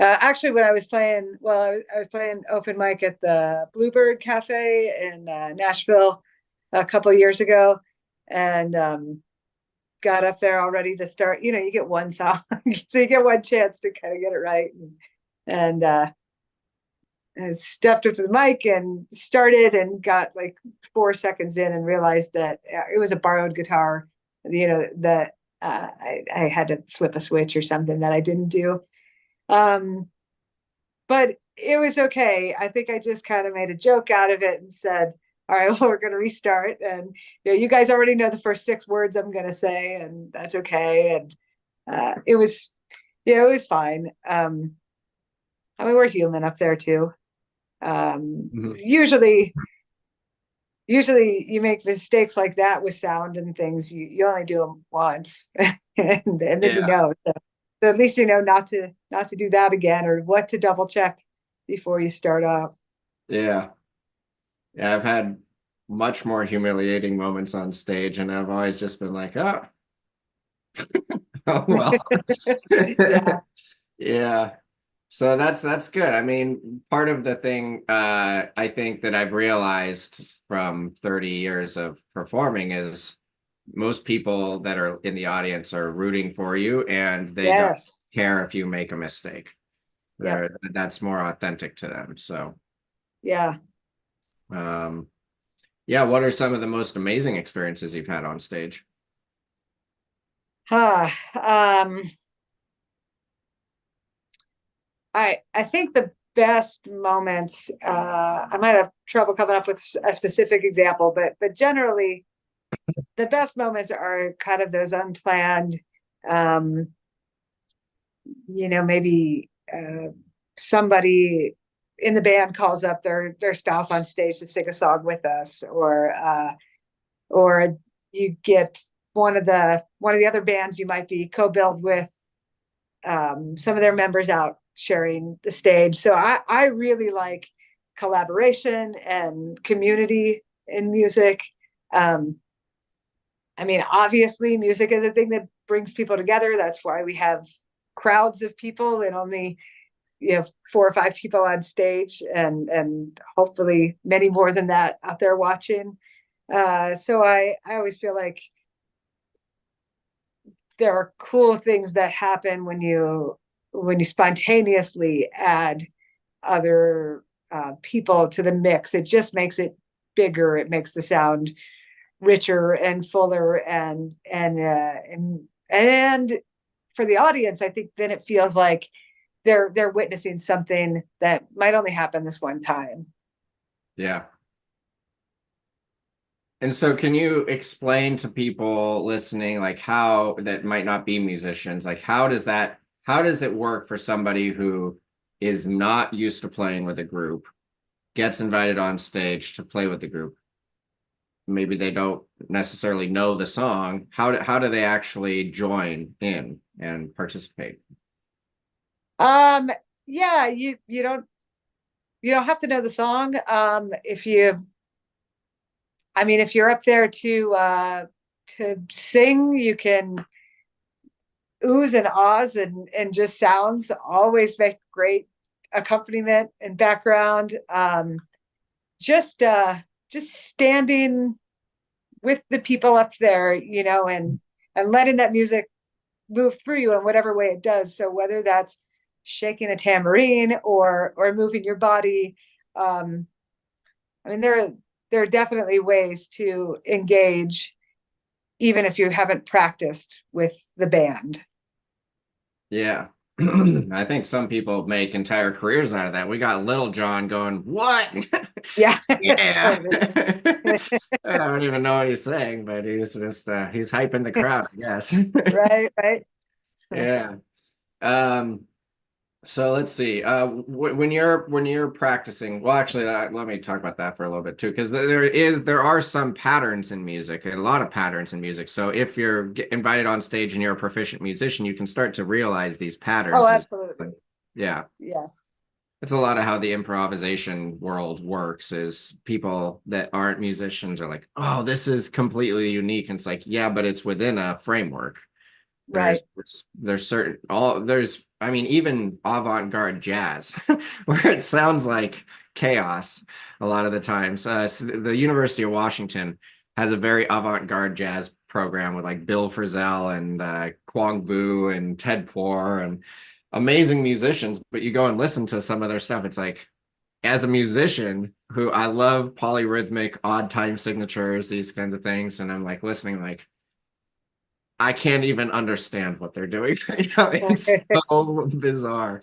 actually, when I was playing, well, I was playing open mic at the Bluebird Cafe in Nashville a couple of years ago, and got up there all ready to start. You get one song, so you get one chance to kind of get it right. And stepped up to the mic and started and got like 4 seconds in and realized that it was a borrowed guitar, that I had to flip a switch or something that I didn't do. But it was okay. I think I just kind of made a joke out of it and said, all right, well, we're going to restart. And you guys already know the first 6 words I'm going to say, and that's okay. And it was fine. I mean, we're human up there too. Usually you make mistakes like that with sound and things. You only do them once, and then so at least not to do that again, or what to double check before you start up. Yeah. I've had much more humiliating moments on stage, and I've always just been like, oh, oh well. Yeah. Yeah. So that's good. I mean, part of the thing I think that I've realized from 30 years of performing is most people that are in the audience are rooting for you, and they don't care if you make a mistake. That's more authentic to them. So yeah. Yeah, what are some of the most amazing experiences you've had on stage? I think the best moments, I might have trouble coming up with a specific example, but generally the best moments are kind of those unplanned, maybe somebody in the band calls up their spouse on stage to sing a song with us, or you get one of the other bands you might be co-billed with, some of their members out sharing the stage. So I really like collaboration and community in music. I mean, obviously music is a thing that brings people together. That's why we have crowds of people and only 4 or 5 people on stage, and hopefully many more than that out there watching. So I always feel like there are cool things that happen when you spontaneously add other people to the mix. It just makes it bigger. It makes the sound richer and fuller, and for the audience, I think then it feels like they're witnessing something that might only happen this one time. Yeah. And so can you explain to people listening, like, how that might not be musicians, like how does it work for somebody who is not used to playing with a group, gets invited on stage to play with the group? Maybe they don't necessarily know the song. How do they actually join in and participate? Yeah, you don't have to know the song. If you're up there to sing, you can oohs and ahs and just sounds always make great accompaniment and background. Just standing with the people up there, and letting that music move through you in whatever way it does. So whether that's shaking a tambourine or moving your body, there are definitely ways to engage even if you haven't practiced with the band. Yeah. I think some people make entire careers out of that. We got Little John going, what? Yeah. Yeah. I don't even know what he's saying, but he's just he's hyping the crowd, I guess. Right. Yeah. So let's see. When you're practicing, well, actually, let me talk about that for a little bit too, because there are some patterns in music, and a lot of patterns in music. So if you're invited on stage and you're a proficient musician, you can start to realize these patterns. Oh, absolutely. Yeah. Yeah. It's a lot of how the improvisation world works. Is people that aren't musicians are like, oh, this is completely unique. And it's like, yeah, but it's within a framework. Right. There's even avant-garde jazz where it sounds like chaos a lot of the times. The University of Washington has a very avant-garde jazz program with like Bill Frisell and Kwong Vu and Ted Poor and amazing musicians, but you go and listen to some of their stuff, it's like as a musician who I love polyrhythmic, odd time signatures, these kinds of things, and I'm like listening, like I can't even understand what they're doing right now. It's so bizarre,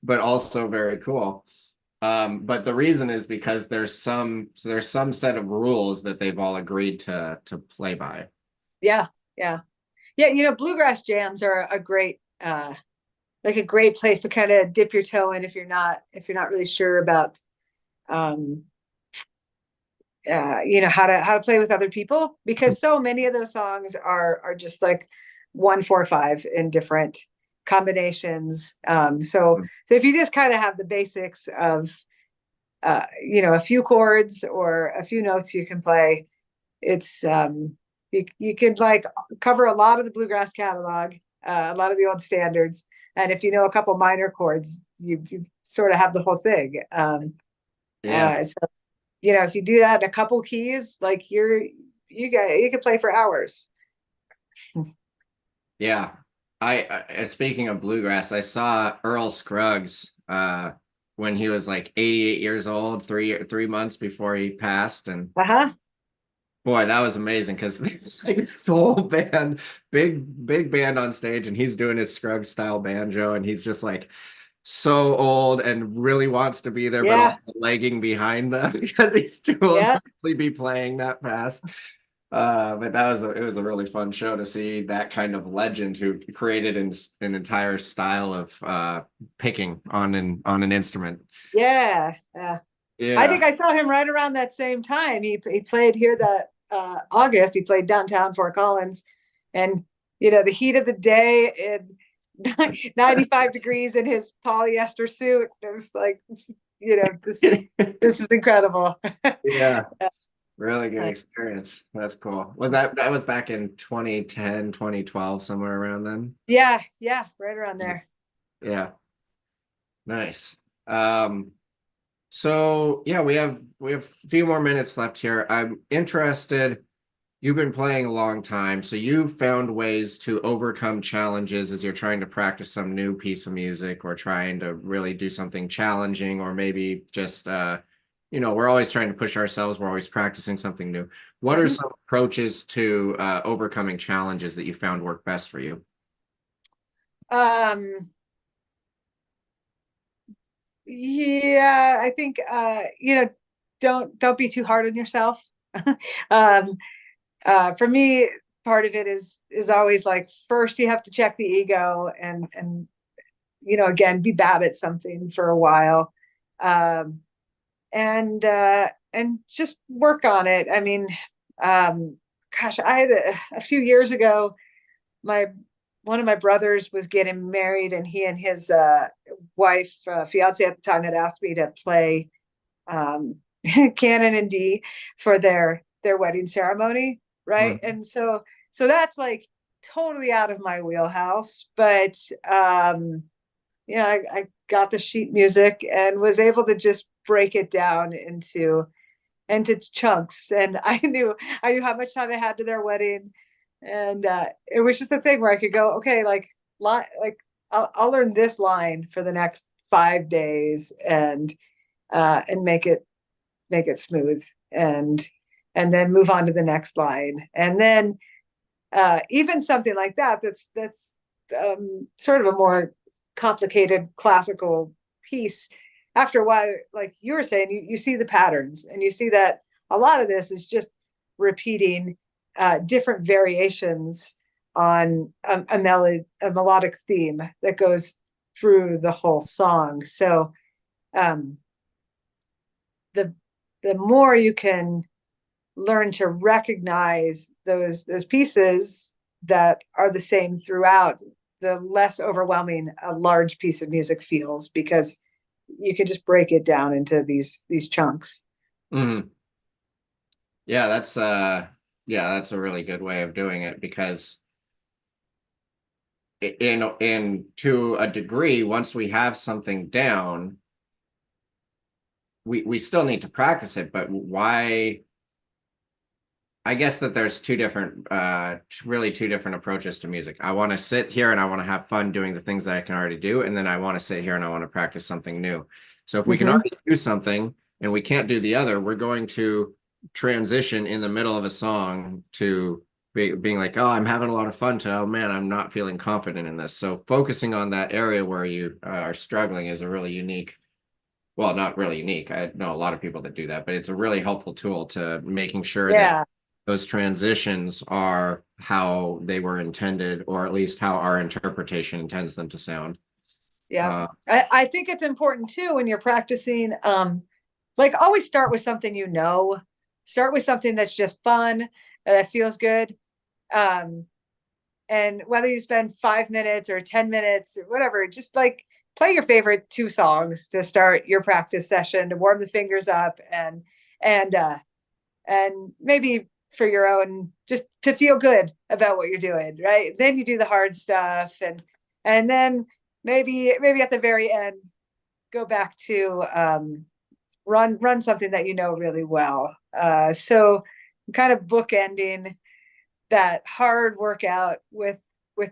but also very cool. But the reason is because there's some set of rules that they've all agreed to play by. Yeah, yeah. Yeah, bluegrass jams are a great like a great place to kind of dip your toe in if you're not really sure about um how to play with other people, because so many of those songs are just like 1 4 5 in different combinations. So if you just kind of have the basics of a few chords or a few notes you can play, it's you could like cover a lot of the bluegrass catalog, a lot of the old standards, and if you know a couple minor chords, you sort of have the whole thing. Yeah. So if you do that in a couple keys, like you could play for hours. Yeah. Speaking of bluegrass, I saw Earl Scruggs when he was like 88 years old, three months before he passed. And Uh-huh. boy, that was amazing because there's like this whole band, big band on stage, and he's doing his Scruggs style banjo, and he's just like so old and really wants to be there, but Yeah, also lagging behind them because he's too old yeah, to really be playing that fast. But it was a really fun show to see that kind of legend who created an entire style of picking on an instrument. yeah. I Yeah. think I saw him right around that same time. He played here that August. He played downtown Fort Collins, and the heat of the day in 95 degrees in his polyester suit. It was like, this is incredible. Yeah. Really good experience. That's cool. That was back in 2010, 2012, somewhere around then? Yeah, yeah, right around there. Yeah. Nice. Um, so yeah, we have a few more minutes left here. I'm interested. You've been playing a long time, so you've found ways to overcome challenges as you're trying to practice some new piece of music or trying to really do something challenging, or maybe just we're always trying to push ourselves, we're always practicing something new. What are Mhm. some approaches to overcoming challenges that you found work best for you? Um, yeah, I think don't be too hard on yourself. um, for me, part of it is always like, first you have to check the ego, and again, be bad at something for a while, um, and just work on it. I mean, gosh, I had a few years ago, my one of my brothers was getting married, and he and his wife, fiance at the time, had asked me to play um, canon and D for their wedding ceremony, right? Mhm. And so that's like totally out of my wheelhouse, but I got the sheet music and was able to just break it down into chunks, and I knew how much time I had to their wedding, and it was just a thing where I could go, okay, like I'll learn this line for the next 5 days, and make it smooth, and then move on to the next line, and then even something like that's sort of a more complicated classical piece. After a while, like you were saying, you see the patterns, and you see that a lot of this is just repeating different variations on a melodic theme that goes through the whole song. So um, the the more you can learn to recognize those pieces that are the same throughout, the less overwhelming a large piece of music feels, because you can just break it down into these chunks. Mhm. Yeah, that's a really good way of doing it because in to a degree, once we have something down, we still need to practice it, but why? I guess that there's really two different approaches to music. I want to sit here and I want to have fun doing the things that I can already do, and then I want to sit here and I want to practice something new. So if we can already do something and we can't do the other, we're going to transition in the middle of a song to being like, oh, I'm having a lot of fun, to, oh man, I'm not feeling confident in this. So focusing on that area where you are struggling is a really unique, well, not really unique. I know a lot of people that do that, but it's a really helpful tool to making sure Yeah. that those transitions are how they were intended, or at least how our interpretation intends them to sound. Yeah. I think it's important too when you're practicing, like always start with something, start with something that's just fun, that feels good. Um, and whether you spend 5 minutes or 10 minutes or whatever, just like play your favorite two songs to start your practice session, to warm the fingers up, and and maybe for your own, just to feel good about what you're doing, right? Then you do the hard stuff, and then maybe at the very end go back to run something that you know really well. So kind of bookending that hard workout with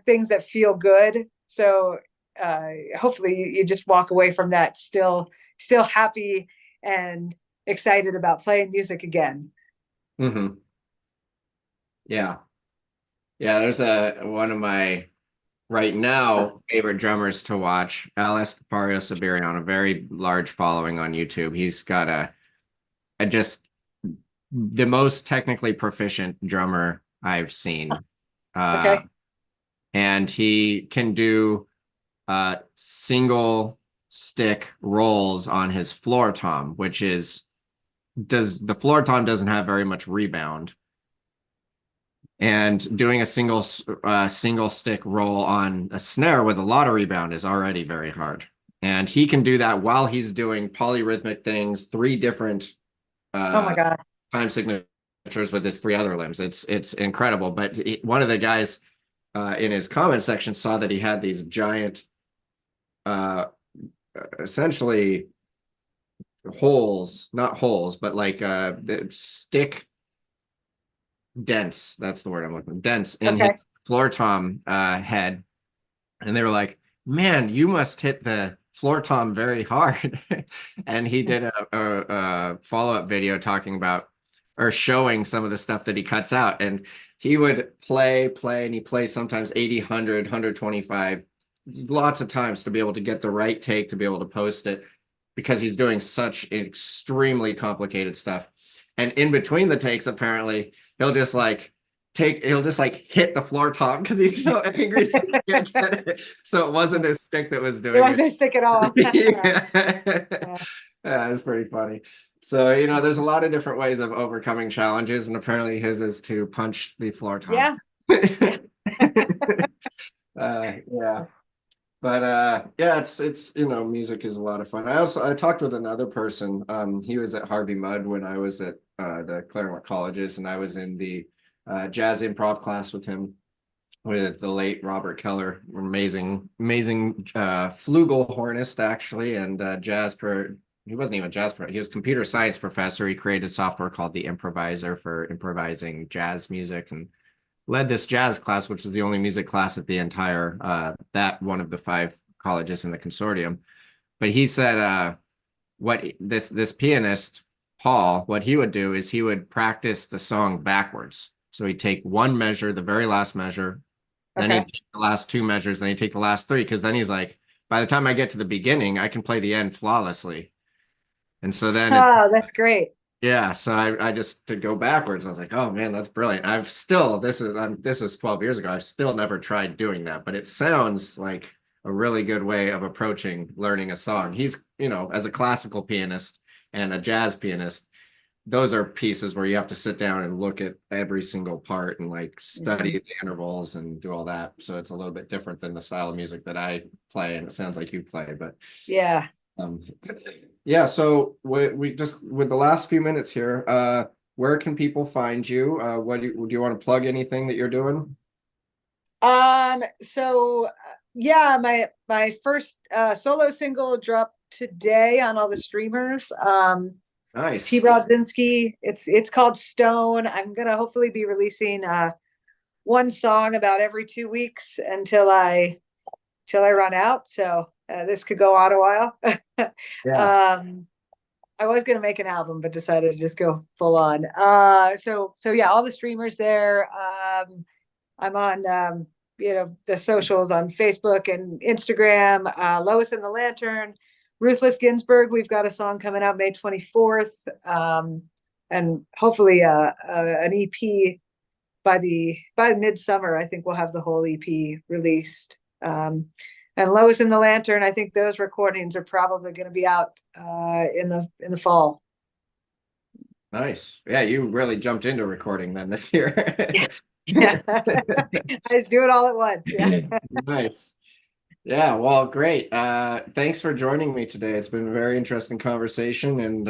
things that feel good. So hopefully you just walk away from that still happy and excited about playing music again. Mm-hmm. Yeah. Yeah. There's one of my right now favorite drummers to watch, Alex Siberian, a very large following on YouTube. He's got a just the most technically proficient drummer I've seen. Uh, Okay. and he can do single stick rolls on his floor tom, which is the floor tom doesn't have very much rebound. And doing a single stick roll on a snare with a lot of rebound is already very hard. And he can do that while he's doing polyrhythmic things, three different Oh my God. time signatures with his three other limbs. It's incredible. But one of the guys in his comment section saw that he had these giant, essentially holes, not holes, but like the stick dents. That's the word I'm looking for. Dents in Okay. his floor tom head, and they were like, "Man, you must hit the floor tom very hard." And he did a follow-up video talking about or showing some of the stuff that he cuts out, and he would play, and he plays sometimes 80, 100, 125, lots of times to be able to get the right take to be able to post it, because he's doing such extremely complicated stuff. And in between the takes, apparently, he'll just like hit the floor tom because he's so angry that he can't get it. So it wasn't his stick that was It doing wasn't a stick at all. it. Yeah. Yeah, it's pretty funny. So, there's a lot of different ways of overcoming challenges, and apparently his is to punch the floor tom. Yeah. Yeah. Yeah. But yeah, it's music is a lot of fun. I talked with another person. He was at Harvey Mudd when I was at the Claremont colleges, and I was in the jazz improv class with him, with the late Robert Keller, amazing flugelhornist actually, and he wasn't even he was computer science professor. He created software called the Improviser for improvising jazz music, and led this jazz class, which is the only music class at the entire that one of the 5 colleges in the consortium. But he said what this pianist Paul, what he would do is he would practice the song backwards. So he'd take one measure, the very last measure, then he'd take the last 2 measures, then he'd take the last 3, because then he's like, by the time I get to the beginning, I can play the end flawlessly. And so then Oh, that's great. yeah, so I just to go backwards, I was like, oh man, that's brilliant. I've still this is 12 years ago. I've still never tried doing that, but it sounds like a really good way of approaching learning a song. He's, as a classical pianist and a jazz pianist, those are pieces where you have to sit down and look at every single part and like study the intervals and do all that. So it's a little bit different than the style of music that I play, and it sounds like you play, but Yeah. um, yeah, so we just with the last few minutes here, where can people find you? What do you want to plug anything that you're doing? So yeah, my first solo single dropped today on all the streamers. T Nice. Brodzinski. It's called Stone. I'm gonna hopefully be releasing one song about every 2 weeks until I run out. So this could go on a while. Yeah. I was going to make an album, but decided to just go full on. So yeah, all the streamers there. I'm on, the socials on Facebook and Instagram. Lois and the Lantern, Ruthless Ginsburg. We've got a song coming out May 24th, and hopefully an EP by midsummer. I think we'll have the whole EP released. And Lois and the Lantern, I think those recordings are probably going to be out in the fall. Nice. Yeah, you really jumped into recording then this year. Yeah. I just do it all at once. Yeah. Nice. Yeah, well, great. Thanks for joining me today. It's been a very interesting conversation. And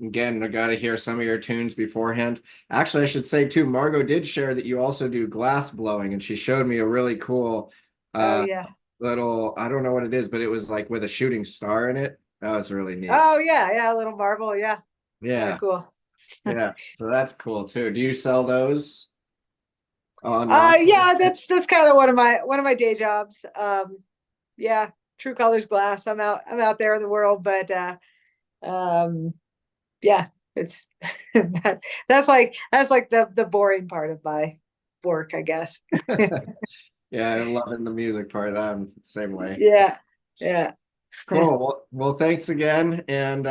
again, I got to hear some of your tunes beforehand. Actually, I should say too, Margot did share that you also do glass blowing, and she showed me a really cool Oh yeah. little, I don't know what it is, but it was like with a shooting star in it. That was really neat. Oh yeah. Yeah. A little marble. Yeah. Yeah. Yeah, Cool. yeah. So that's cool too. Do you sell those online? Yeah. That's kind of one of my day jobs. Yeah. True Colors Glass. I'm out there in the world, but um, yeah, it's that's like the boring part of my work, I guess. Yeah, I'm loving the music part. I'm the same way. Yeah. Yeah. Cool. Well, thanks again, and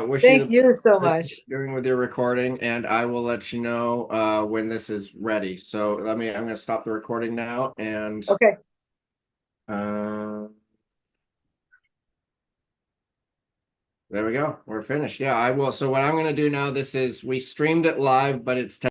wish you Thank the you so best much. doing with your recording. And I will let you know when this is ready. So I'm going to stop the recording now, and Okay. uh, there we go. We're finished. Yeah, I will. So what I'm going to do now, we streamed it live, but it's